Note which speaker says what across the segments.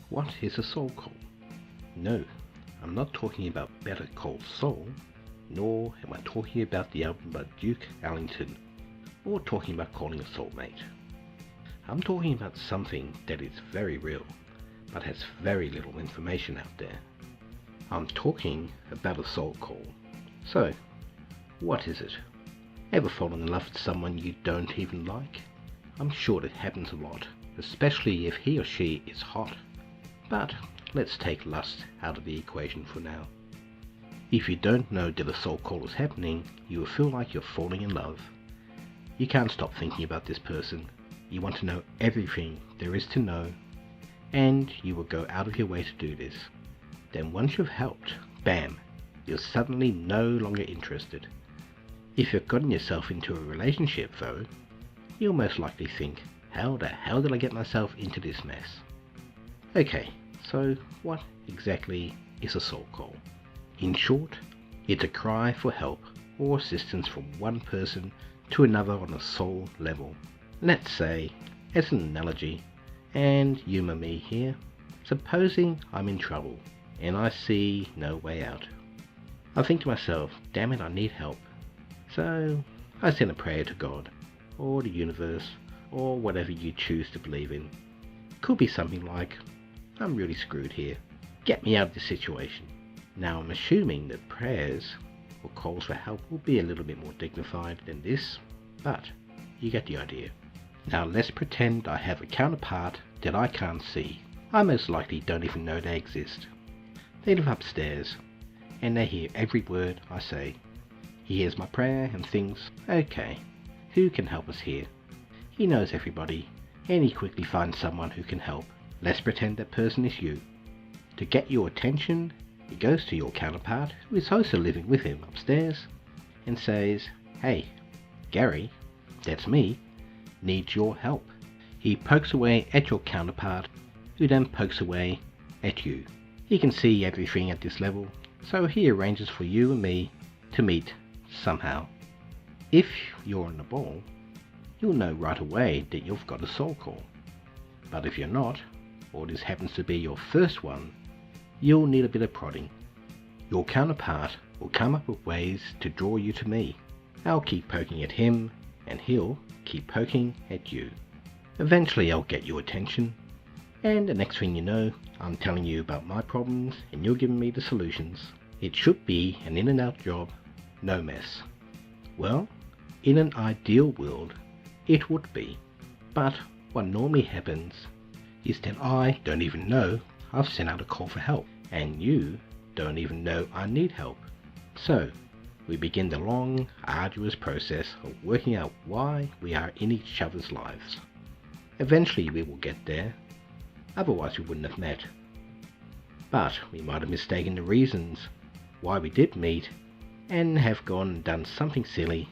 Speaker 1: What is a soul call? No, I'm not talking about Better Call Saul, nor am I talking about the album by Duke Ellington, or talking about calling a soulmate. I'm talking about something that is very real, but has very little information out there. I'm talking about a soul call. So, what is it? Ever fallen in love with someone you don't even like? I'm sure it happens a lot, especially if he or she is hot. But let's take lust out of the equation for now. If you don't know that a soul call is happening, you will feel like you're falling in love. You can't stop thinking about this person. You want to know everything there is to know, and you will go out of your way to do this. Then once you've helped, bam, you're suddenly no longer interested. If you've gotten yourself into a relationship though, you'll most likely think, how the hell did I get myself into this mess? Okay, so what exactly is a soul call? In short, it's a cry for help or assistance from one person to another on a soul level. Let's say, as an analogy, and humour me here, supposing I'm in trouble and I see no way out. I think to myself, damn it, I need help. So I send a prayer to God, or the universe, or whatever you choose to believe in. Could be something like, I'm really screwed here. Get me out of this situation. Now I'm assuming that prayers or calls for help will be a little bit more dignified than this, but you get the idea. Now let's pretend I have a counterpart that I can't see. I most likely don't even know they exist. They live upstairs, and they hear every word I say. He hears my prayer and thinks, okay, who can help us here? He knows everybody, and he quickly finds someone who can help. Let's pretend that person is you. To get your attention, he goes to your counterpart, who is also living with him upstairs, and says, hey, Gary, that's me, needs your help. He pokes away at your counterpart, who then pokes away at you. He can see everything at this level, so he arranges for you and me to meet somehow. If you're on the ball, you'll know right away that you've got a soul call. But if you're not, or this happens to be your first one, you'll need a bit of prodding. Your counterpart will come up with ways to draw you to me. I'll keep poking at him, and he'll keep poking at you. Eventually I'll get your attention, and the next thing you know, I'm telling you about my problems, and you're giving me the solutions. It should be an in and out job, no mess. Well, in an ideal world, it would be. But what normally happens is that I don't even know I've sent out a call for help, and you don't even know I need help. So, we begin the long, arduous process of working out why we are in each other's lives. Eventually we will get there, otherwise we wouldn't have met. But we might have mistaken the reasons why we did meet, and have gone and done something silly,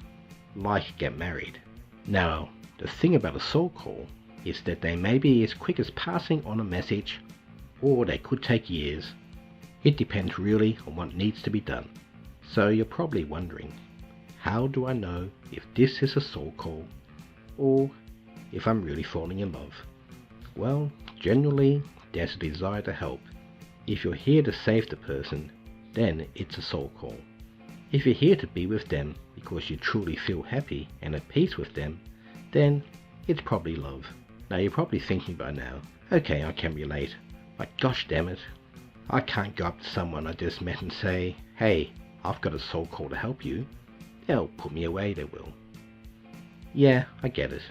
Speaker 1: like get married. Now, the thing about a soul call is that they may be as quick as passing on a message, or they could take years. It depends really on what needs to be done. So you're probably wondering, how do I know if this is a soul call, or if I'm really falling in love? Well, generally there's a desire to help. If you're here to save the person, then it's a soul call. If you're here to be with them because you truly feel happy and at peace with them, then it's probably love. Now you're probably thinking by now, okay, I can relate, but gosh damn it, I can't go up to someone I just met and say, hey, I've got a soul call to help you. They'll put me away, they will. Yeah, I get it.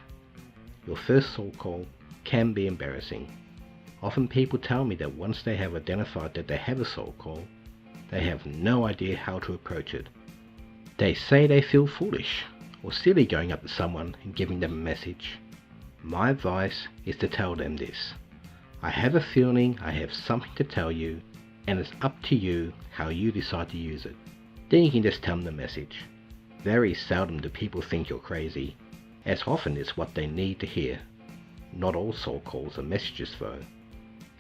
Speaker 1: Your first soul call can be embarrassing. Often people tell me that once they have identified that they have a soul call, they have no idea how to approach it. They say they feel foolish or silly going up to someone and giving them a message. My advice is to tell them this. I have a feeling I have something to tell you, and it's up to you how you decide to use it. Then you can just tell them the message. Very seldom do people think you're crazy, as often it's what they need to hear. Not all soul calls are messages though.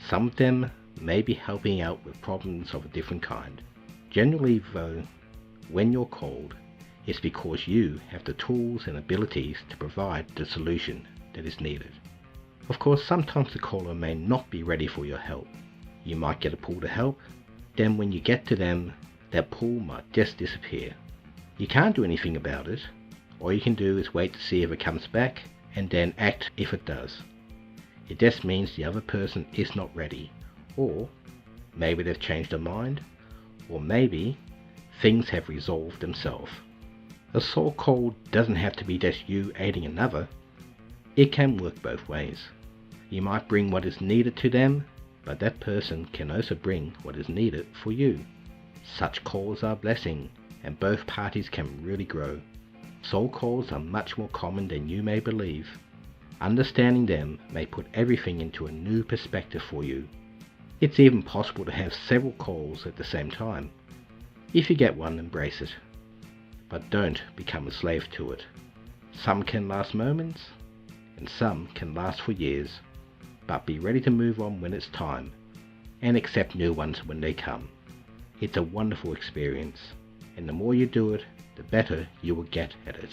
Speaker 1: Some of them may be helping out with problems of a different kind. Generally though, when you're called, it's because you have the tools and abilities to provide the solution that is needed. Of course, sometimes the caller may not be ready for your help. You might get a pull to help, then when you get to them, that pull might just disappear. You can't do anything about it. All you can do is wait to see if it comes back, and then act if it does. It just means the other person is not ready, or maybe they've changed their mind, or maybe things have resolved themselves. A soul call doesn't have to be just you aiding another. It can work both ways. You might bring what is needed to them, but that person can also bring what is needed for you. Such calls are a blessing, and both parties can really grow. Soul calls are much more common than you may believe. Understanding them may put everything into a new perspective for you. It's even possible to have several calls at the same time. If you get one, embrace it. But don't become a slave to it. Some can last moments, and some can last for years. But be ready to move on when it's time, and accept new ones when they come. It's a wonderful experience, and the more you do it, the better you will get at it.